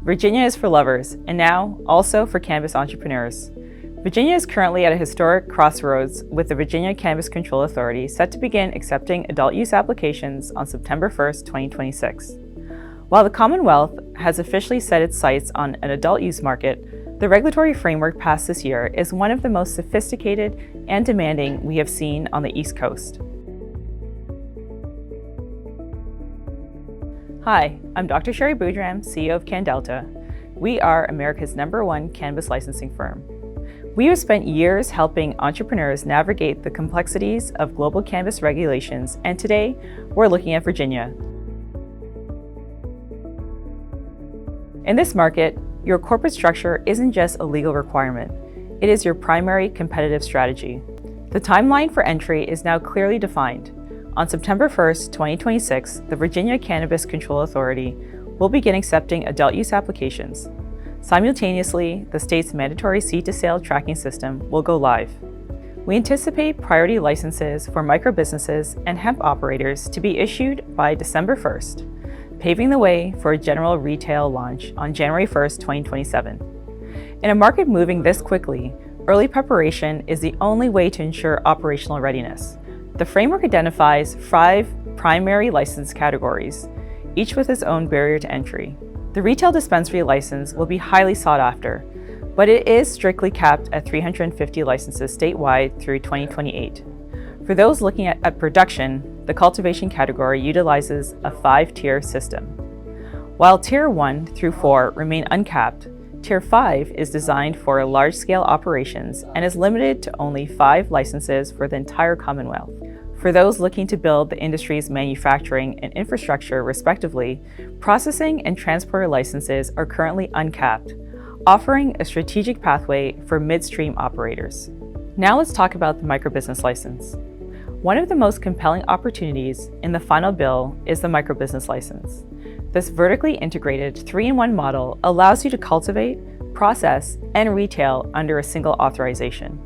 Virginia is for lovers, and now also for cannabis entrepreneurs. Virginia is currently at a historic crossroads, with the Virginia Cannabis Control Authority set to begin accepting adult use applications on September 1st, 2026. While the Commonwealth has officially set its sights on an adult use market, the regulatory framework passed this year is one of the most sophisticated and demanding we have seen on the East Coast. Hi, I'm Dr. Sherry Boodram, CEO of CannDelta. We are America's #1 cannabis licensing firm. We have spent years helping entrepreneurs navigate the complexities of global cannabis regulations, and today we're looking at Virginia. In this market, your corporate structure isn't just a legal requirement, it is your primary competitive strategy. The timeline for entry is now clearly defined. On September 1st, 2026, the Virginia Cannabis Control Authority will begin accepting adult use applications. Simultaneously, the state's mandatory seed-to-sale tracking system will go live. We anticipate priority licenses for microbusinesses and hemp operators to be issued by December 1st, paving the way for a general retail launch on January 1st, 2027. In a market moving this quickly, early preparation is the only way to ensure operational readiness. The framework identifies 5 primary license categories, each with its own barrier to entry. The retail dispensary license will be highly sought after, but it is strictly capped at 350 licenses statewide through 2028. For those looking at production, the cultivation category utilizes a 5-tier system. While Tier 1 through 4 remain uncapped, Tier 5 is designed for large-scale operations and is limited to only 5 licenses for the entire Commonwealth. For those looking to build the industry's manufacturing and infrastructure respectively, processing and transporter licenses are currently uncapped, offering a strategic pathway for midstream operators. Now let's talk about the microbusiness license. One of the most compelling opportunities in the final bill is the microbusiness license. This vertically integrated 3-in-1 model allows you to cultivate, process, and retail under a single authorization.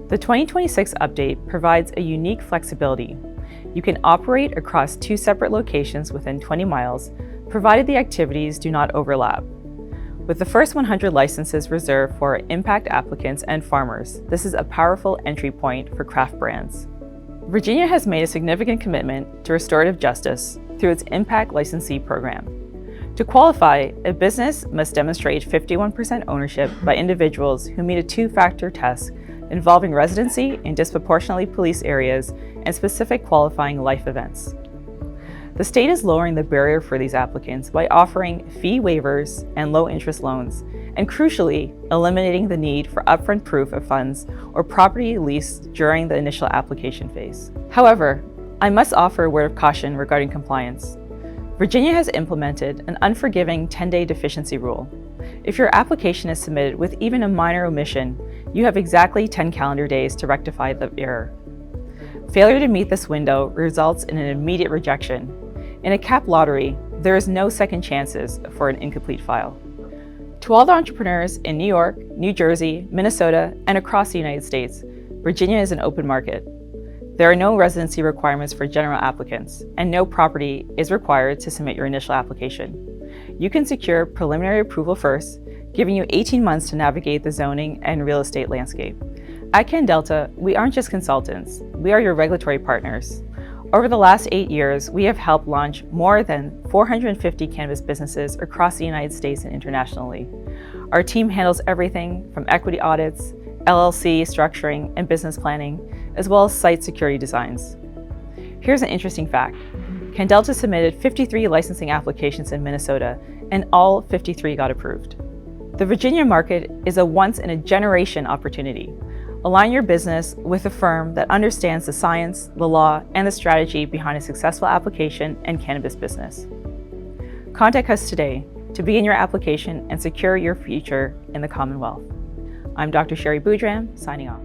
The 2026 update provides a unique flexibility. You can operate across 2 separate locations within 20 miles, provided the activities do not overlap. With the first 100 licenses reserved for impact applicants and farmers, this is a powerful entry point for craft brands. Virginia has made a significant commitment to restorative justice through its Impact Licensee program. To qualify, a business must demonstrate 51% ownership by individuals who meet a 2-factor test involving residency in disproportionately policed areas and specific qualifying life events. The state is lowering the barrier for these applicants by offering fee waivers and low-interest loans, and crucially, eliminating the need for upfront proof of funds or property lease during the initial application phase. However, I must offer a word of caution regarding compliance. Virginia has implemented an unforgiving 10-day deficiency rule. If your application is submitted with even a minor omission, you have exactly 10 calendar days to rectify the error. Failure to meet this window results in an immediate rejection. In a cap lottery, there is no second chances for an incomplete file. To all the entrepreneurs in New York, New Jersey, Minnesota, and across the United States, Virginia is an open market. There are no residency requirements for general applicants, and no property is required to submit your initial application. You can secure preliminary approval first, giving you 18 months to navigate the zoning and real estate landscape. At CannDelta, we aren't just consultants, we are your regulatory partners. Over the last 8 years, we have helped launch more than 450 cannabis businesses across the United States and internationally. Our team handles everything from equity audits, LLC structuring, and business planning, as well as site security designs. Here's an interesting fact. CannDelta submitted 53 licensing applications in Minnesota, and all 53 got approved. The Virginia market is a once-in-a-generation opportunity. Align your business with a firm that understands the science, the law, and the strategy behind a successful application and cannabis business. Contact us today to begin your application and secure your future in the Commonwealth. I'm Dr. Sherry Boodram, signing off.